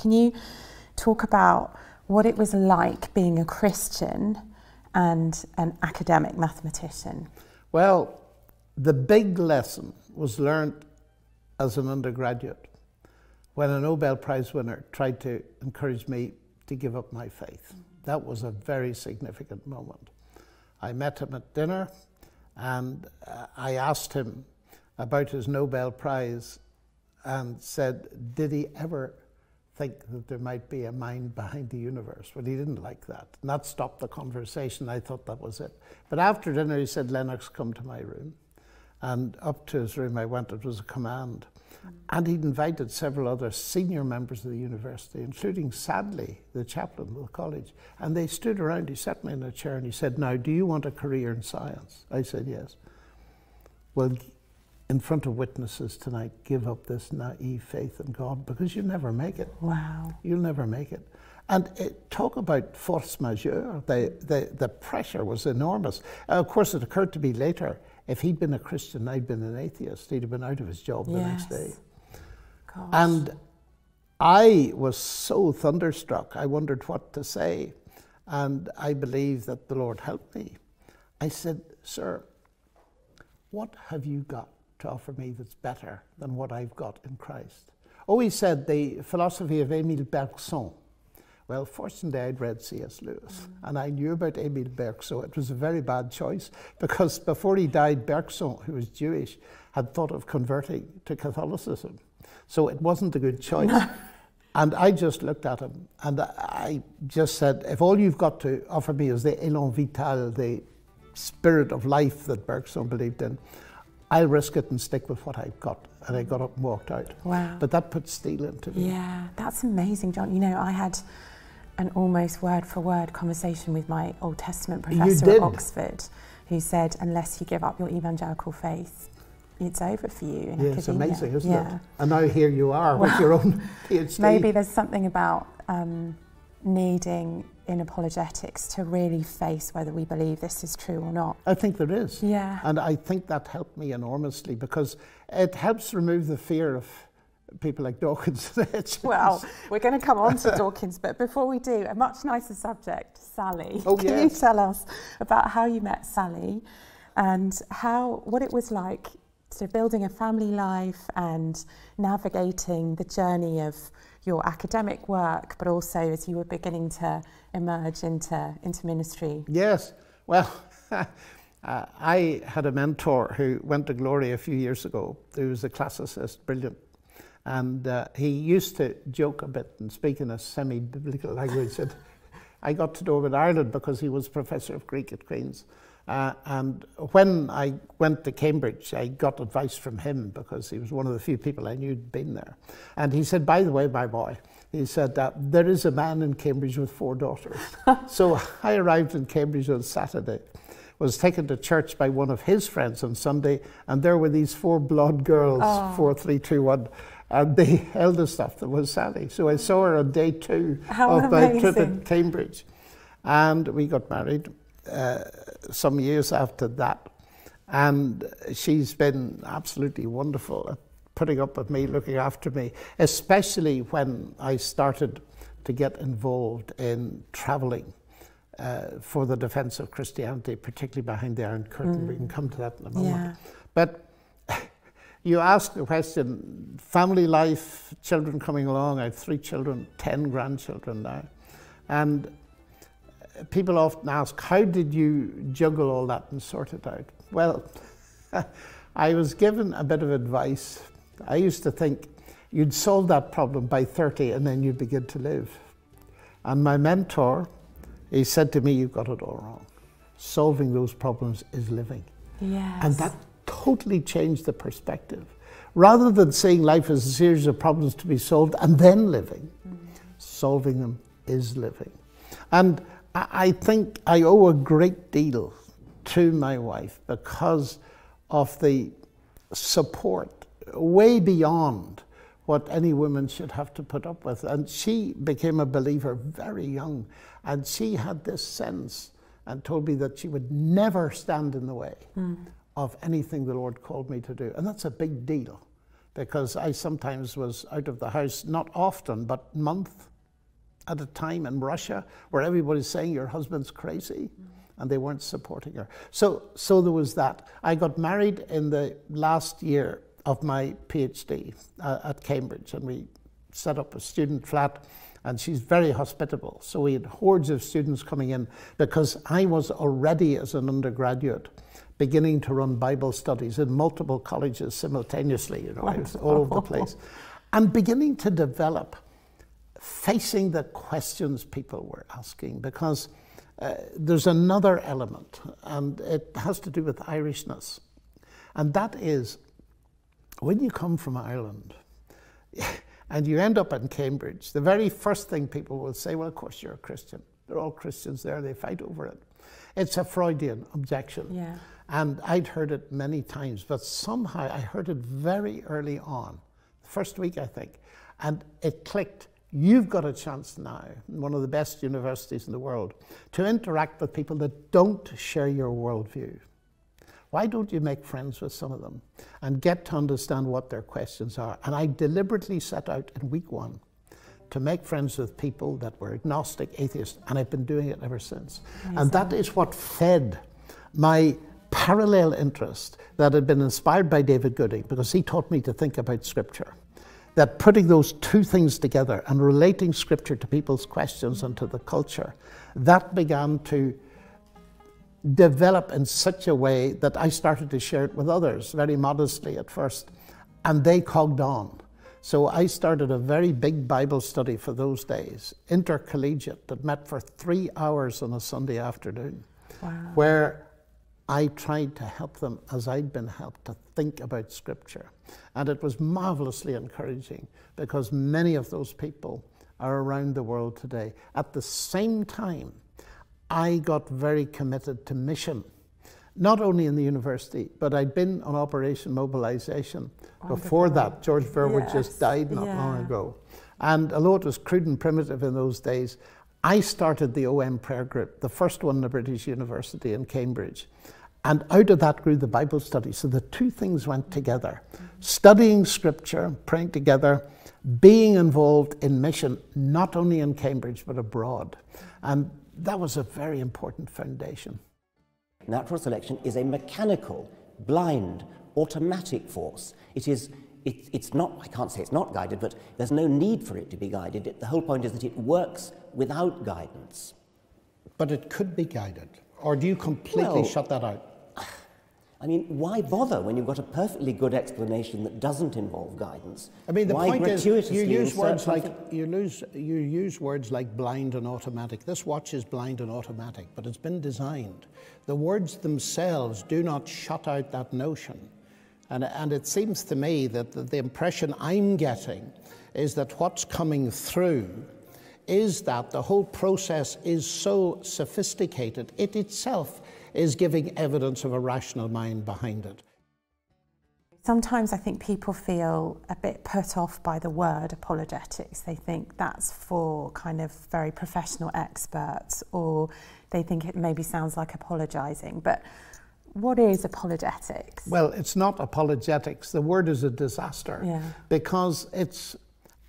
Can you talk about what it was like being a Christian and an academic mathematician? Well, the big lesson was learned as an undergraduate when a Nobel Prize winner tried to encourage me to give up my faith. That was a very significant moment. I met him at dinner and I asked him about his Nobel Prize and said, did he ever think that there might be a mind behind the universe? But he didn't like that. And that stopped the conversation. I thought that was it. But after dinner, he said, Lennox, come to my room. And up to his room I went. It was a command. And he'd invited several other senior members of the university, including, sadly, the chaplain of the college. And they stood around. He sat me in a chair and he said, now, do you want a career in science? I said, yes. Well, in front of witnesses tonight, give up this naive faith in God, because you'll never make it. Wow. You'll never make it. And talk about force majeure. The pressure was enormous. Of course, it occurred to me later, if he'd been a Christian, I'd been an atheist, he'd have been out of his job the next day. Gosh. And I was so thunderstruck, I wondered what to say. And I believe that the Lord helped me. I said, sir, what have you got to offer me that's better than what I've got in Christ? Oh, he said, the philosophy of Émile Bergson. Well, fortunately, I'd read C.S. Lewis, and I knew about Émile Bergson. It was a very bad choice, because before he died, Bergson, who was Jewish, had thought of converting to Catholicism. So it wasn't a good choice. And I just looked at him, and I just said, if all you've got to offer me is the élan vital, the spirit of life that Bergson believed in, I'll risk it and stick with what I've got. And I got up and walked out. Wow. But that put steel into me. Yeah, that's amazing, John. You know, I had an almost word-for-word conversation with my Old Testament professor at Oxford, who said, unless you give up your evangelical faith, it's over for you in academia. It's amazing, isn't it? And now here you are with your own PhD. Maybe there's something about needing in apologetics to really face whether we believe this is true or not. I think there is. Yeah. And I think that helped me enormously, because it helps remove the fear of people like Dawkins. Well, we're going to come on to Dawkins, but before we do, a much nicer subject, Sally. Oh, Can you tell us about how you met Sally and what it was like sort of building a family life and navigating the journey of your academic work, but also as you were beginning to emerge into ministry? Yes. Well, I had a mentor who went to glory a few years ago. He was a classicist, brilliant. And he used to joke a bit and speak in a semi-biblical language. And I got to know him in Ireland because he was professor of Greek at Queen's. And when I went to Cambridge, I got advice from him because he was one of the few people I knew who'd been there. And he said, by the way, my boy, he said, there is a man in Cambridge with 4 daughters. So I arrived in Cambridge on Saturday, was taken to church by one of his friends on Sunday, and there were these 4 blonde girls, 4, 3, 2, 1. And the eldest of them was Sally. So I saw her on day 2 of my trip at Cambridge. And we got married some years after that. And she's been absolutely wonderful at putting up with me, looking after me, especially when I started to get involved in traveling for the defense of Christianity, particularly behind the Iron Curtain. We can come to that in a moment. Yeah. But you asked the question, family life, children coming along. I have 3 children, 10 grandchildren now. And people often ask, how did you juggle all that and sort it out? Well, I was given a bit of advice. I used to think you'd solve that problem by 30 and then you'd begin to live. And my mentor, he said to me, you've got it all wrong. Solving those problems is living. Yes. And that totally changed the perspective. Rather than seeing life as a series of problems to be solved and then living, solving them is living. And I think I owe a great deal to my wife because of the support way beyond what any woman should have to put up with. And she became a believer very young, and she had this sense and told me that she would never stand in the way of anything the Lord called me to do. And that's a big deal, because I sometimes was out of the house, not often, but month at a time in Russia, where everybody's saying your husband's crazy, and they weren't supporting her. So there was that. I got married in the last year of my PhD at Cambridge, and we set up a student flat, and she's very hospitable. So we had hordes of students coming in, because I was already, as an undergraduate, beginning to run Bible studies in multiple colleges simultaneously. You know, I was all over the place, and beginning to develop, facing the questions people were asking, because there's another element, and it has to do with Irishness, and that is, when you come from Ireland and you end up in Cambridge, the very first thing people will say, well, of course you're a Christian. They're all Christians there, they fight over it. It's a Freudian objection. Yeah. And I'd heard it many times, but somehow I heard it very early on, the first week I think, and it clicked. You've got a chance now, in one of the best universities in the world, to interact with people that don't share your worldview. Why don't you make friends with some of them and get to understand what their questions are? And I deliberately set out in week one to make friends with people that were agnostic, atheist, and I've been doing it ever since. Amazing. And that is what fed my parallel interest that had been inspired by David Gooding, because he taught me to think about Scripture. That putting those two things together and relating Scripture to people's questions and to the culture, that began to develop in such a way that I started to share it with others, very modestly at first, and they cogged on. So I started a very big Bible study for those days, intercollegiate, that met for 3 hours on a Sunday afternoon, wow, where I tried to help them as I'd been helped to think about Scripture. And it was marvelously encouraging, because many of those people are around the world today. At the same time, I got very committed to mission, not only in the university, but I'd been on Operation Mobilization. Before that, George Verwood just died not long ago. And although it was crude and primitive in those days, I started the OM prayer group, the first one in the British University in Cambridge. And out of that grew the Bible study. So the two things went together. Studying Scripture, praying together, being involved in mission, not only in Cambridge, but abroad. And that was a very important foundation. Natural selection is a mechanical, blind, automatic force. It's not, I can't say it's not guided, but there's no need for it to be guided. The whole point is that it works without guidance. But it could be guided. Or do you completely shut that out? I mean, why bother when you've got a perfectly good explanation that doesn't involve guidance? I mean, the point is, you use words like you use words like blind and automatic. This watch is blind and automatic, but it's been designed. The words themselves do not shut out that notion. And it seems to me that the impression I'm getting is that what's coming through is that the whole process is so sophisticated, it itself is giving evidence of a rational mind behind it. Sometimes I think people feel a bit put off by the word apologetics. They think that's for kind of very professional experts, or they think it maybe sounds like apologising. But what is apologetics? Well, it's not apologetics. The word is a disaster, because it's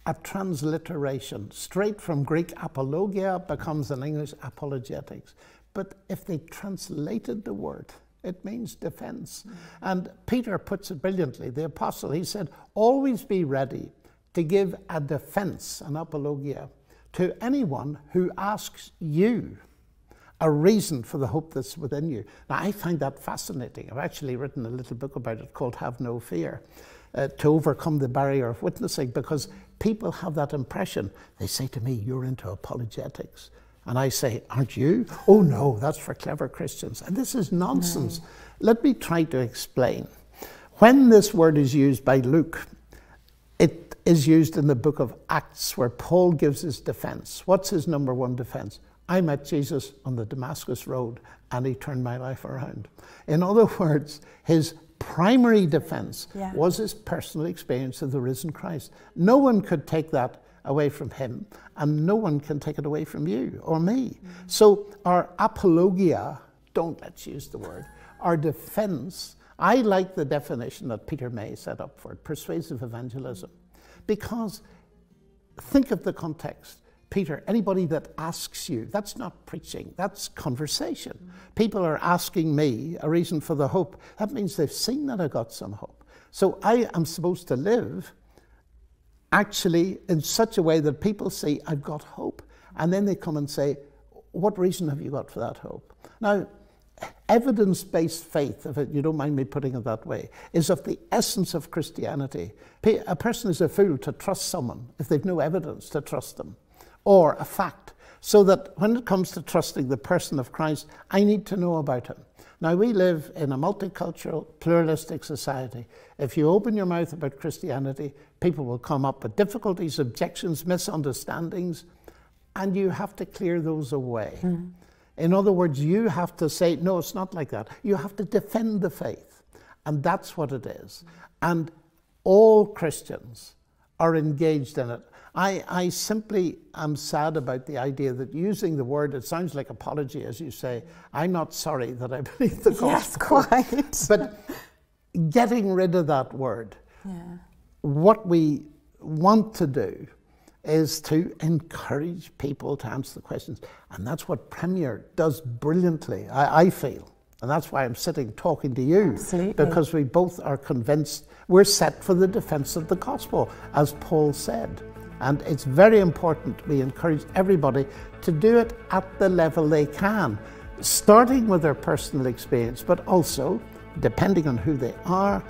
a transliteration. Straight from Greek apologia becomes in English apologetics. But if they translated the word, it means defense. And Peter puts it brilliantly, the apostle. He said, always be ready to give a defense, an apologia, to anyone who asks you a reason for the hope that's within you. Now, I find that fascinating. I've actually written a little book about it called Have No Fear, to overcome the barrier of witnessing, because people have that impression. They say to me, you're into apologetics. And I say, aren't you? Oh no, that's for clever Christians. And this is nonsense. No. Let me try to explain. When this word is used by Luke, it is used in the book of Acts, where Paul gives his defense. What's his number one defense? I met Jesus on the Damascus Road, and he turned my life around. In other words, his primary defense was his personal experience of the risen Christ. No one could take that away from him, and no one can take it away from you or me. So our apologia, let's use the word, our defense, I like the definition that Peter May set up for it, persuasive evangelism, because think of the context. Peter, anybody that asks you, that's not preaching, that's conversation. People are asking me a reason for the hope. That means they've seen that I got some hope. So I am supposed to live actually in such a way that people see I've got hope. And then they come and say, what reason have you got for that hope? Now, evidence-based faith, if you don't mind me putting it that way, is of the essence of Christianity. A person is a fool to trust someone if they've no evidence to trust them, or a fact. So that when it comes to trusting the person of Christ, I need to know about him. Now, we live in a multicultural, pluralistic society. If you open your mouth about Christianity, people will come up with difficulties, objections, misunderstandings, and you have to clear those away. In other words, you have to say, no, it's not like that. You have to defend the faith, and that's what it is. And all Christians are engaged in it. I simply am sad about the idea that using the word, it sounds like apology, as you say. I'm not sorry that I believe the gospel. Yes, quite. But getting rid of that word, what we want to do is to encourage people to answer the questions. And that's what Premier does brilliantly, I feel. And that's why I'm sitting talking to you. Absolutely. Because we both are convinced we're set for the defense of the gospel, as Paul said. And it's very important we encourage everybody to do it at the level they can, starting with their personal experience, but also, depending on who they are,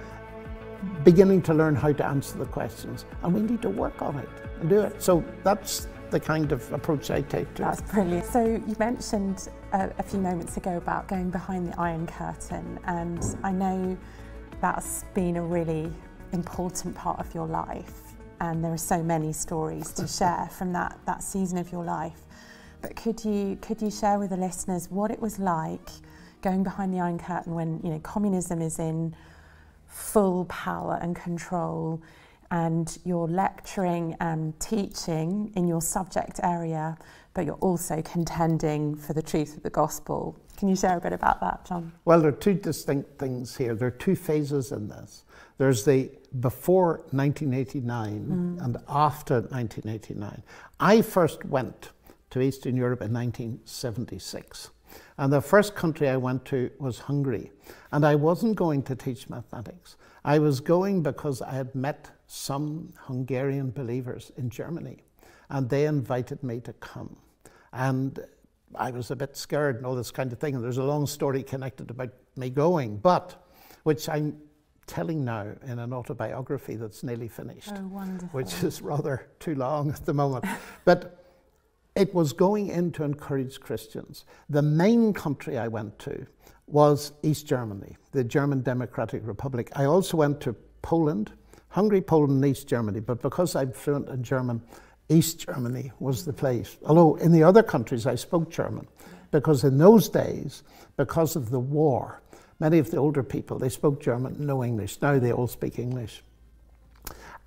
beginning to learn how to answer the questions. And we need to work on it and do it. So that's the kind of approach I take to it. That's brilliant. So you mentioned a few moments ago about going behind the Iron Curtain, and I know that's been a really important part of your life. And there are so many stories to share from that season of your life. But could you share with the listeners what it was like going behind the Iron Curtain when communism is in full power and control, and you're lecturing and teaching in your subject area, but you're also contending for the truth of the gospel? Can you share a bit about that, John? Well, there are two distinct things here. There are two phases in this. There's the before 1989 and after 1989. I first went to Eastern Europe in 1976. And the first country I went to was Hungary. And I wasn't going to teach mathematics. I was going because I had met some Hungarian believers in Germany, and they invited me to come. And I was a bit scared and all this kind of thing. And there's a long story connected about me going, but which I'm telling now in an autobiography that's nearly finished. Oh, wonderful. Which is rather too long at the moment. But it was going in to encourage Christians. The main country I went to was East Germany, the German Democratic Republic. I also went to Poland, Hungary, Poland, and East Germany, but because I'm fluent in German, East Germany was the place. Although in the other countries I spoke German, because in those days, because of the war, many of the older people, they spoke German, no English. Now they all speak English.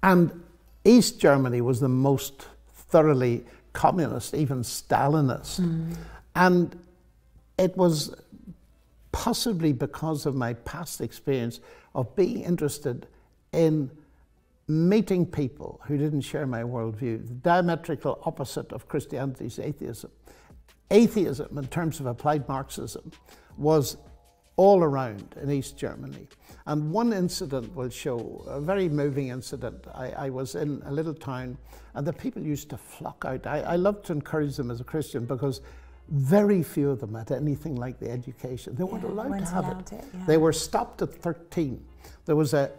And East Germany was the most thoroughly communist, even Stalinist. And it was possibly because of my past experience of being interested in meeting people who didn't share my worldview. The diametrical opposite of Christianity is atheism. Atheism, in terms of applied Marxism, was all around in East Germany. And one incident will show, a very moving incident. I was in a little town and the people used to flock out. I loved to encourage them as a Christian because very few of them had anything like the education. They weren't allowed to have it. They were stopped at 13. There was a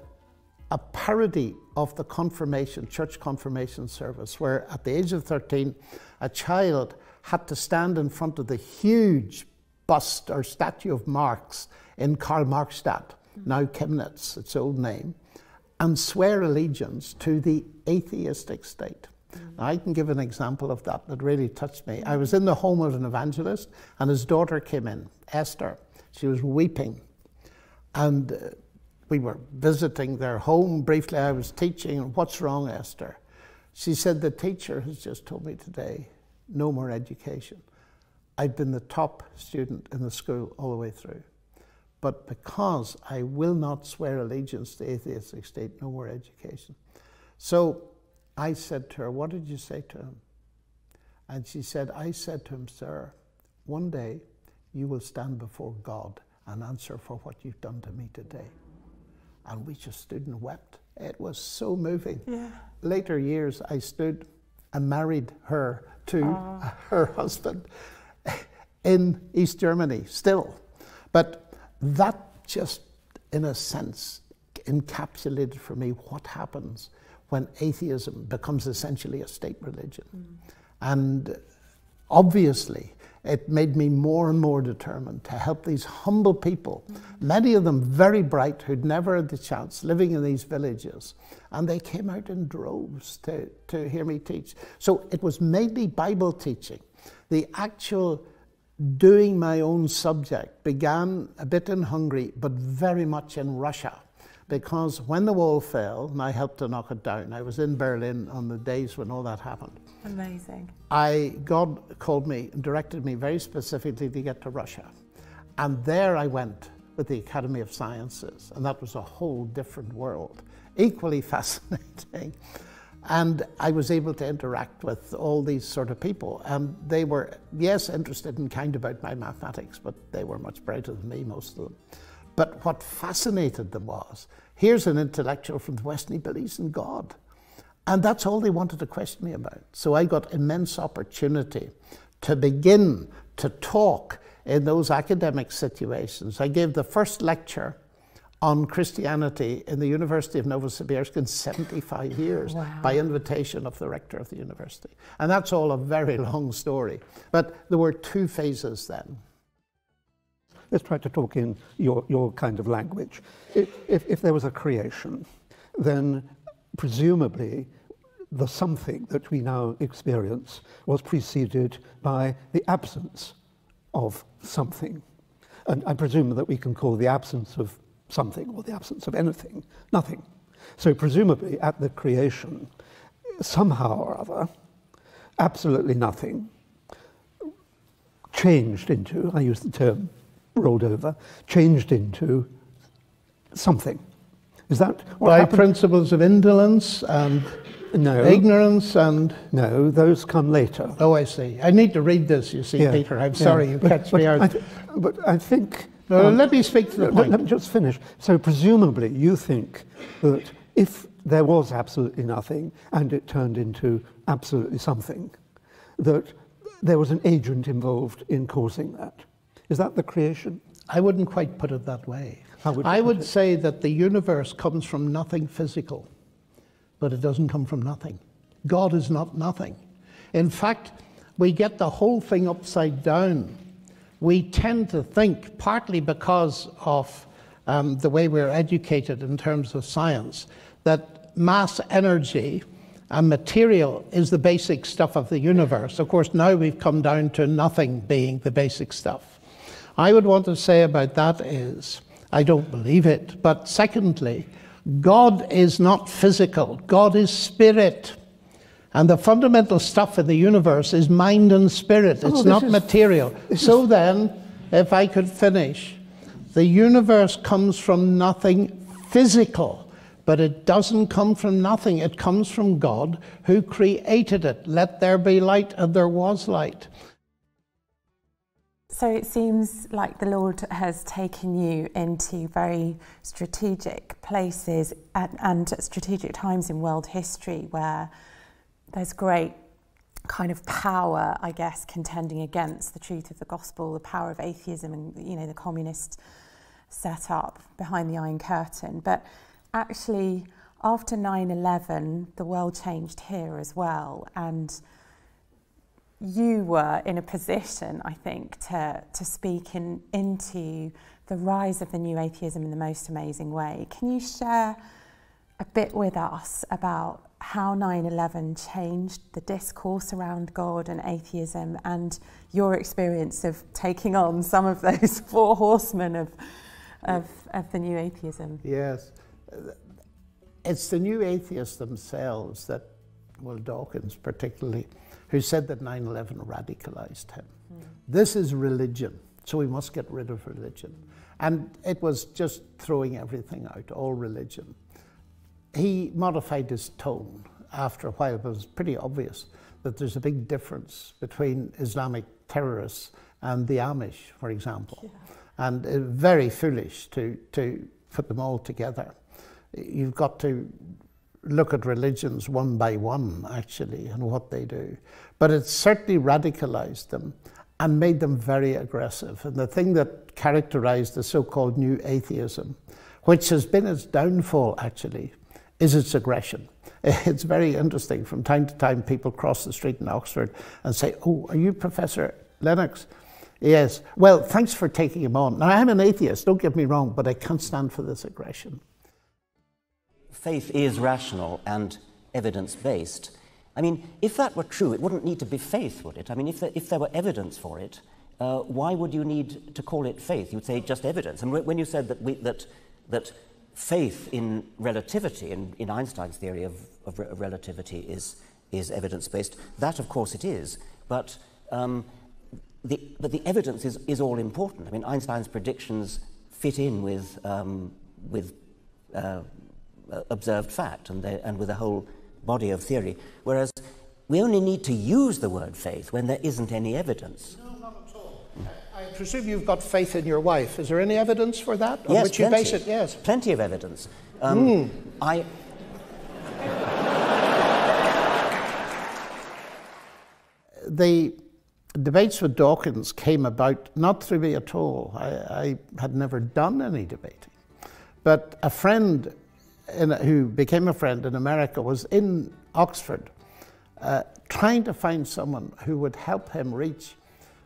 parody of the confirmation, church confirmation service, where at the age of 13, a child had to stand in front of the huge bust or statue of Marx in Karl Marxstadt, now Chemnitz, its old name, and swear allegiance to the atheistic state. Now, I can give an example of that that really touched me. I was in the home of an evangelist, and his daughter came in, Esther. She was weeping, and we were visiting their home. Briefly, I was teaching. What's wrong, Esther? She said, the teacher has just told me today, no more education. I'd been the top student in the school all the way through. but because I will not swear allegiance to the atheistic state, no more education. So I said to her, what did you say to him? And she said, I said to him, sir, one day you will stand before God and answer for what you've done to me today. And we just stood and wept. It was so moving. Yeah. Later years, I stood and married her to her husband in East Germany still. But that just, in a sense, encapsulated for me what happens when atheism becomes essentially a state religion. And obviously, it made me more and more determined to help these humble people, many of them very bright, who'd never had the chance, living in these villages. And they came out in droves to hear me teach. So it was mainly Bible teaching. The actual doing my own subject began a bit in Hungary, but very much in Russia. Because when the wall fell, and I helped to knock it down, I was in Berlin on the days when all that happened. Amazing. God called me and directed me very specifically to get to Russia. And there I went with the Academy of Sciences, and that was a whole different world, equally fascinating. And I was able to interact with all these sort of people. And they were, yes, interested and kind about my mathematics, but they were much brighter than me, most of them. But what fascinated them was, here's an intellectual from the West and he believes in God. And that's all they wanted to question me about. So I got immense opportunity to begin to talk in those academic situations. I gave the first lecture on Christianity in the University of Novosibirsk in 75 years by invitation of the rector of the university. And that's all a very long story. But there were two phases then. Let's try to talk in your kind of language. If there was a creation, then presumably the something that we now experience was preceded by the absence of something. And I presume that we can call the absence of something or the absence of anything nothing. So presumably at the creation, somehow or other, absolutely nothing changed into, I use the term rolled over, changed into something. Is that what by happened? Principles of indolence and ignorance and... No, those come later. Oh, I see. I need to read this, you see, Peter. I'm sorry, you catch me out. But I think... No, let me speak to the point. Let me just finish. So presumably you think that if there was absolutely nothing and it turned into absolutely something, that there was an agent involved in causing that. Is that the creation? I wouldn't quite put it that way. I would say that the universe comes from nothing physical, but it doesn't come from nothing. God is not nothing. In fact, we get the whole thing upside down. We tend to think, partly because of the way we're educated in terms of science, that mass energy and material is the basic stuff of the universe. Of course, now we've come down to nothing being the basic stuff. I would want to say about that is, I don't believe it, but secondly, God is not physical, God is spirit. And the fundamental stuff in the universe is mind and spirit, it's not material. So then, if I could finish, the universe comes from nothing physical, but it doesn't come from nothing, it comes from God who created it. Let there be light, and there was light. So it seems like the Lord has taken you into very strategic places and strategic times in world history where there's great kind of power, I guess, contending against the truth of the gospel, the power of atheism and, you know, the communist setup behind the Iron Curtain. But actually, after 9/11, the world changed here as well. And you were in a position, I think, to speak into the rise of the new atheism in the most amazing way. Can you share a bit with us about how 9/11 changed the discourse around God and atheism and your experience of taking on some of those four horsemen of the new atheism? Yes. It's the new atheists themselves that, well, Dawkins particularly, who said that 9/11 radicalized him. This is religion, so we must get rid of religion. And it was just throwing everything out, all religion. He modified his tone after a while, but it was pretty obvious that there's a big difference between Islamic terrorists and the Amish, for example. Yeah. And very foolish to put them all together. You've got to look at religions one by one, actually, and what they do. But it certainly radicalized them and made them very aggressive. And the thing that characterized the so-called new atheism, which has been its downfall, actually, is its aggression. It's very interesting. From time to time, people cross the street in Oxford and say, "Oh, are you Professor Lennox?" "Yes." "Well, thanks for taking him on." Now, I'm an atheist, don't get me wrong, but I can't stand for this aggression. Faith is rational and evidence-based. I mean, if that were true, it wouldn't need to be faith, would it? I mean, if there were evidence for it, why would you need to call it faith? You'd say just evidence. And when you said that faith in relativity, in Einstein's theory of relativity, is evidence-based, that of course it is. But the evidence is all important. I mean, Einstein's predictions fit in with observed fact and with a whole body of theory, whereas we only need to use the word faith when there isn't any evidence. No, not at all. I presume you've got faith in your wife. Is there any evidence for that? Yes, on which you base it? Yes, plenty of evidence. The debates with Dawkins came about not through me at all. I had never done any debating, but a friend who became a friend in America was in Oxford trying to find someone who would help him reach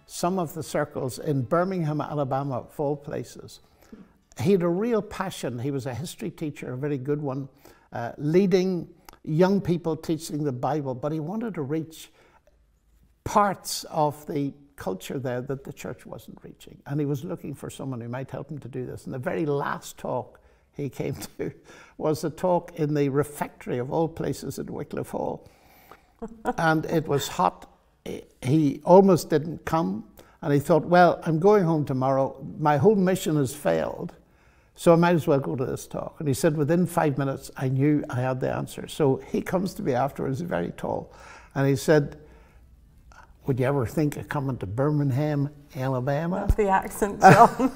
some of the circles in Birmingham, Alabama, of all places. He had a real passion. He was a history teacher, a very good one, leading young people teaching the Bible, but he wanted to reach parts of the culture there that the church wasn't reaching. And he was looking for someone who might help him to do this. And the very last talk he came to was a talk in the refectory of all places at Wycliffe Hall. And it was hot. He almost didn't come. And he thought, well, I'm going home tomorrow. My whole mission has failed, so I might as well go to this talk. And he said, within 5 minutes, I knew I had the answer. So he comes to me afterwards, very tall. And he said, would you ever think of coming to Birmingham, Alabama? That's the accent, John.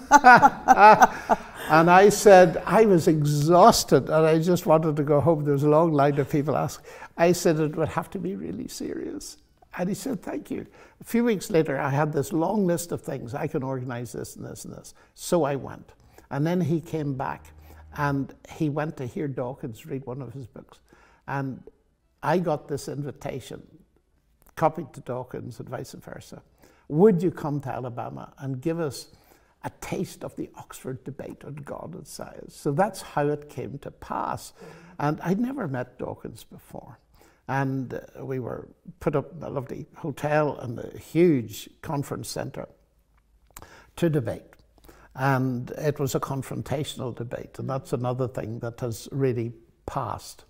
And I said, I was exhausted and I just wanted to go home. There was a long line of people asking. I said, it would have to be really serious. And he said, thank you. A few weeks later, I had this long list of things. I can organize this and this and this. So I went. And then he came back and he went to hear Dawkins read one of his books. And I got this invitation, copied to Dawkins and vice versa. Would you come to Alabama and give us a taste of the Oxford debate on God and science? So that's how it came to pass. And I'd never met Dawkins before. And we were put up in a lovely hotel in the huge conference center to debate. And it was a confrontational debate. And that's another thing that has really passed.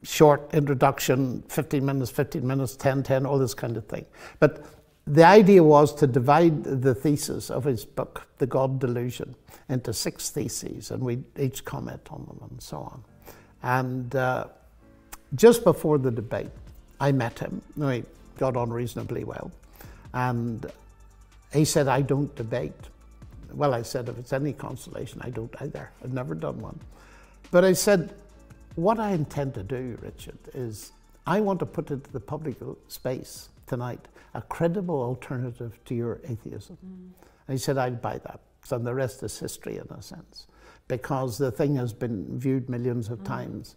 Short introduction, 15 minutes, 10, all this kind of thing. But the idea was to divide the thesis of his book, The God Delusion, into 6 theses, and we'd each comment on them and so on. And just before the debate, I met him. We got on reasonably well. And he said, I don't debate. Well, I said, if it's any consolation, I don't either. I've never done one. But I said, what I intend to do, Richard, is I want to put into the public space tonight a credible alternative to your atheism. And he said, I'd buy that. So the rest is history in a sense, because the thing has been viewed millions of times.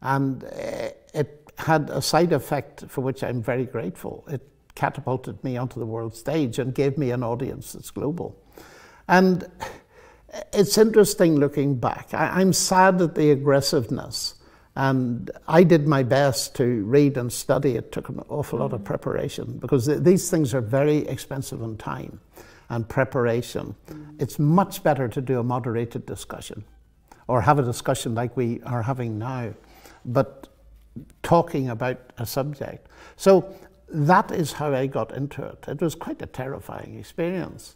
And it had a side effect for which I'm very grateful. It catapulted me onto the world stage and gave me an audience that's global. And it's interesting looking back. I'm sad at the aggressiveness. And I did my best to read and study. It took an awful lot of preparation because these things are very expensive in time and preparation. It's much better to do a moderated discussion or have a discussion like we are having now, but talking about a subject. So that is how I got into it. It was quite a terrifying experience.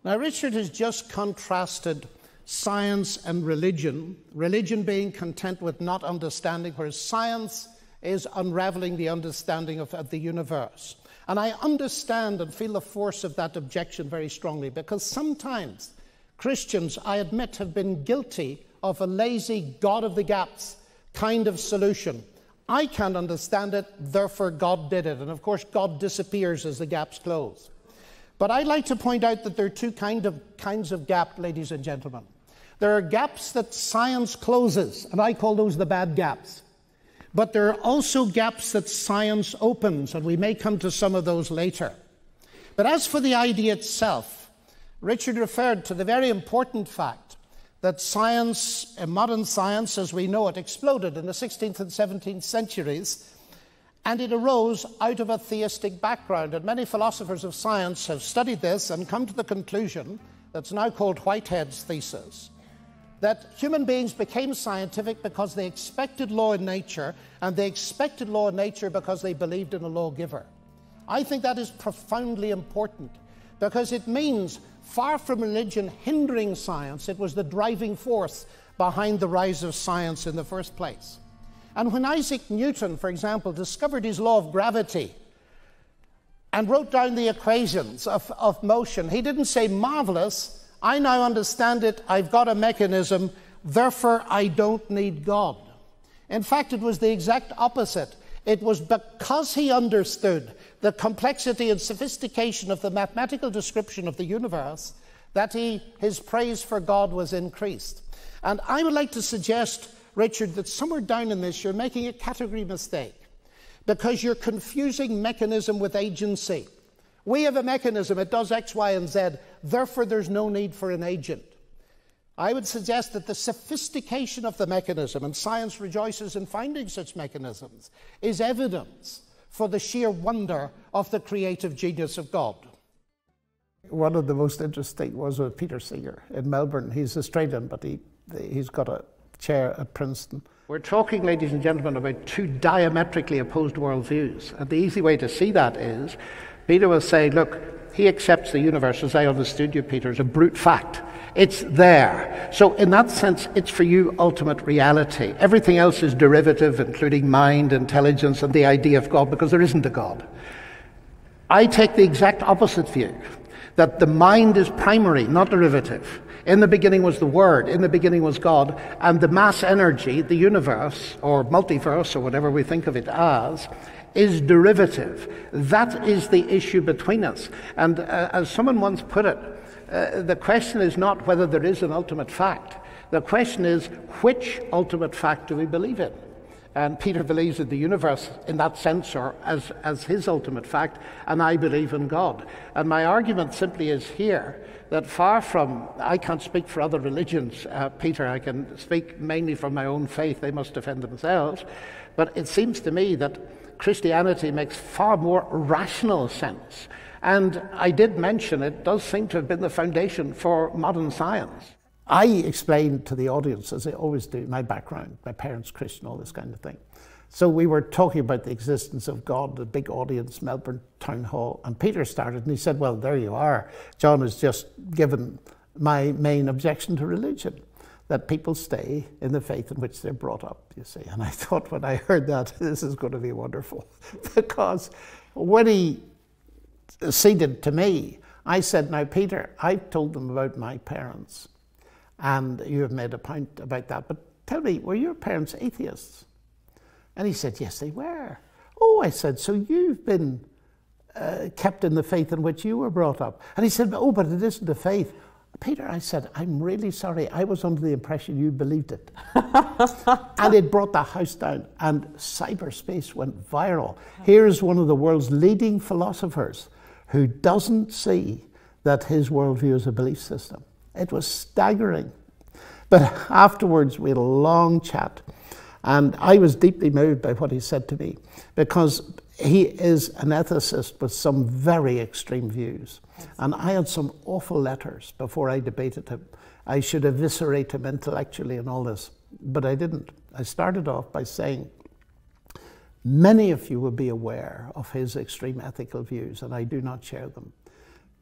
Now, Richard has just contrasted science and religion being content with not understanding, whereas science is unraveling the understanding of the universe. And I understand and feel the force of that objection very strongly, because sometimes Christians, I admit, have been guilty of a lazy God of the gaps kind of solution. I can't understand it, therefore God did it. And of course, God disappears as the gaps close. But I'd like to point out that there are two kinds of gap, ladies and gentlemen. There are gaps that science closes, and I call those the bad gaps. But there are also gaps that science opens, and we may come to some of those later. But as for the idea itself, Richard referred to the very important fact that science, modern science as we know it, exploded in the 16th and 17th centuries, and it arose out of a theistic background. And many philosophers of science have studied this and come to the conclusion that's now called Whitehead's thesis, that human beings became scientific because they expected law in nature, and they expected law in nature because they believed in a lawgiver. I think that is profoundly important, because it means, far from religion hindering science, it was the driving force behind the rise of science in the first place. And when Isaac Newton, for example, discovered his law of gravity and wrote down the equations of motion, he didn't say, marvelous, I now understand it, I've got a mechanism, therefore I don't need God. In fact, it was the exact opposite. It was because he understood the complexity and sophistication of the mathematical description of the universe that his praise for God was increased. And I would like to suggest, Richard, that somewhere down in this you're making a category mistake, because you're confusing mechanism with agency. We have a mechanism, it does X, Y, and Z, therefore there's no need for an agent. I would suggest that the sophistication of the mechanism, and science rejoices in finding such mechanisms, is evidence for the sheer wonder of the creative genius of God. One of the most interesting was with Peter Singer in Melbourne. He's Australian, but he's got a chair at Princeton. We're talking, ladies and gentlemen, about two diametrically opposed worldviews. And the easy way to see that is, Peter will say, look, he accepts the universe, as I understood you, Peter, as a brute fact. It's there. So in that sense, it's for you ultimate reality. Everything else is derivative, including mind, intelligence, and the idea of God, because there isn't a God. I take the exact opposite view, that the mind is primary, not derivative. In the beginning was the Word, in the beginning was God, and the mass energy, the universe, or multiverse, or whatever we think of it as, is derivative. That is the issue between us. And as someone once put it, the question is not whether there is an ultimate fact. The question is, which ultimate fact do we believe in? And Peter believes in the universe in that sense, or as his ultimate fact, and I believe in God. And my argument simply is here that far from, I can't speak for other religions, Peter, I can speak mainly from my own faith, they must defend themselves, but it seems to me that Christianity makes far more rational sense. And I did mention it does seem to have been the foundation for modern science. I explained to the audience, as I always do, my background, my parents Christian, all this kind of thing. So we were talking about the existence of God, the big audience, Melbourne Town Hall, and Peter started and he said, well, there you are. John has just given my main objection to religion, that people stay in the faith in which they're brought up, you see. And I thought when I heard that, this is going to be wonderful. Because when he ceded to me, I said, now Peter, I've told them about my parents, and you have made a point about that, but tell me, were your parents atheists? And he said, yes, they were. Oh, I said, so you've been kept in the faith in which you were brought up. And he said, oh, but it isn't a faith. Peter, I said, I'm really sorry. I was under the impression you believed it. And it brought the house down, and cyberspace went viral. Here's one of the world's leading philosophers who doesn't see that his worldview is a belief system. It was staggering. But afterwards, we had a long chat, and I was deeply moved by what he said to me, because he is an ethicist with some very extreme views. And I had some awful letters before I debated him. I should eviscerate him intellectually and all this, but I didn't. I started off by saying, many of you will be aware of his extreme ethical views, and I do not share them.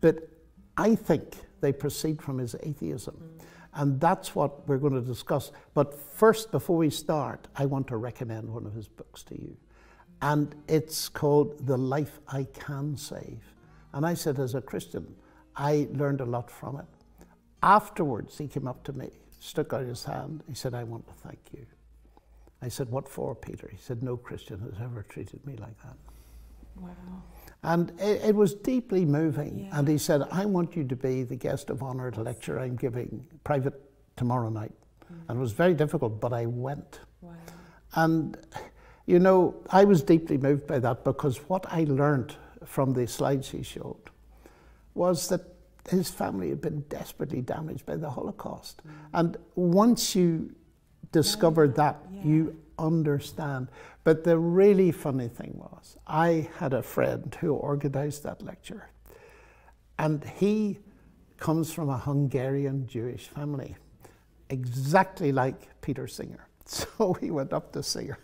But I think they proceed from his atheism. And that's what we're going to discuss. But first, before we start, I want to recommend one of his books to you. And it's called The Life I Can Save. And I said, as a Christian, I learned a lot from it. Afterwards, he came up to me, stuck out his hand. He said, I want to thank you. I said, what for, Peter? He said, no Christian has ever treated me like that. Wow. And it was deeply moving. Yeah. And he said, I want you to be the guest of honor at a lecture I'm giving private tomorrow night. And it was very difficult, but I went. Wow. And, you know, I was deeply moved by that, because what I learned from the slides he showed was that his family had been desperately damaged by the Holocaust. And once you discover that, you understand. But the really funny thing was, I had a friend who organized that lecture, and he comes from a Hungarian Jewish family, exactly like Peter Singer. So he went up to Singer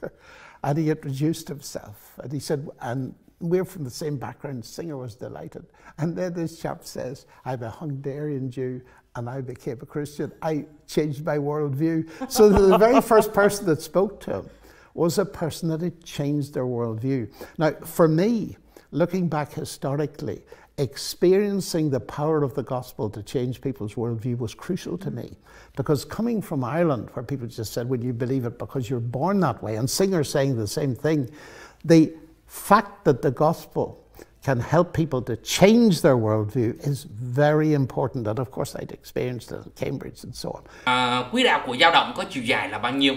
and he introduced himself, and he said, and we're from the same background. Singer was delighted. And then this chap says, I'm a Hungarian Jew and I became a Christian. I changed my worldview. So the very first person that spoke to him was a person that had changed their worldview. Now, for me, looking back historically, experiencing the power of the gospel to change people's worldview was crucial to me. Because coming from Ireland, where people just said, well, you believe it because you're born that way, and Singer saying the same thing, the fact that the gospel can help people to change their worldview is very important. And of course, I'd experienced it at Cambridge and so on. Quỹ đạo của dao động có chiều dài là bao nhiêu?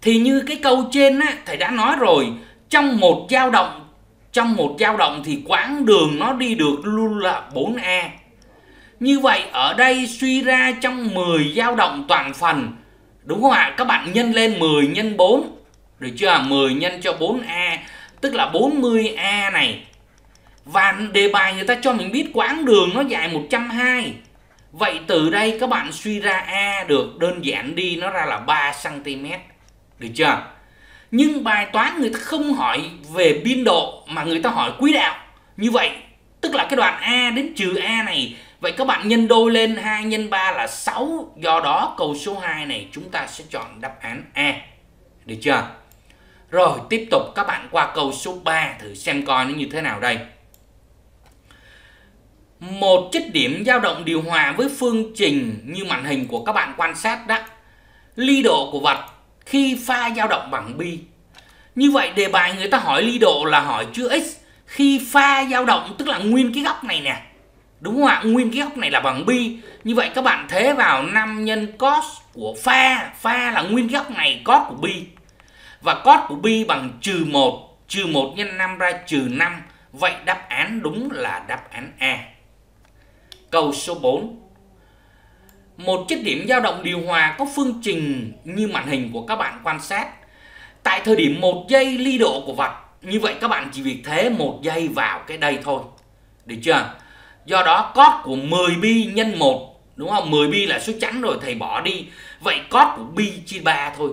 Thì như cái câu trên á, thầy đã nói rồi, trong một dao động thì quãng đường nó đi được luôn là 4A. Như vậy ở đây suy ra trong 10 dao động toàn phần, đúng không ạ? Các bạn nhân lên 10 nhân 4, được chưa? 10 nhân cho 4A, tức là 40A này. Và đề bài người ta cho mình biết quãng đường nó dài 120. Vậy từ đây các bạn suy ra A được, đơn giản đi nó ra là 3 cm. Được chưa? Nhưng bài toán người ta không hỏi về biên độ mà người ta hỏi quỹ đạo. Như vậy tức là cái đoạn A đến trừ A này, vậy các bạn nhân đôi lên, 2 nhân 3 là 6. Do đó câu số 2 này chúng ta sẽ chọn đáp án A. Được chưa? Rồi tiếp tục các bạn qua câu số 3 thử xem coi nó như thế nào đây. Một chất điểm dao động điều hòa với phương trình như màn hình của các bạn quan sát đó. Ly độ của vật khi pha dao động bằng bi. Như vậy đề bài người ta hỏi ly độ là hỏi chữ x. Khi pha dao động tức là nguyên cái góc này nè. Đúng không ạ? Nguyên cái góc này là bằng bi. Như vậy các bạn thế vào 5 nhân cos của pha. Pha là nguyên cái góc này, cos của bi. Và cos của bi bằng trừ 1. Trừ 1 nhân 5 ra trừ 5. Vậy đáp án đúng là đáp án A. Câu số 4. Một chất điểm dao động điều hòa có phương trình như màn hình của các bạn quan sát. Tại thời điểm 1 giây ly độ của vật. Như vậy các bạn chỉ việc thế 1 giây vào cái đây thôi. Được chưa? Do đó cos của 10 bi nhân 1. Đúng không? 10 bi là số chẵn rồi, thầy bỏ đi. Vậy cos của bi trên 3 thôi.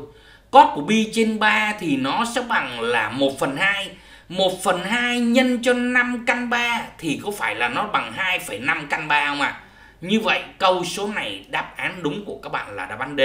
Cos của bi trên 3 thì nó sẽ bằng là 1/2. 1/2 nhân cho 5 căn 3 thì có phải là nó bằng 2,5 căn 3 không ạ? Như vậy câu số này đáp án đúng của các bạn là đáp án D.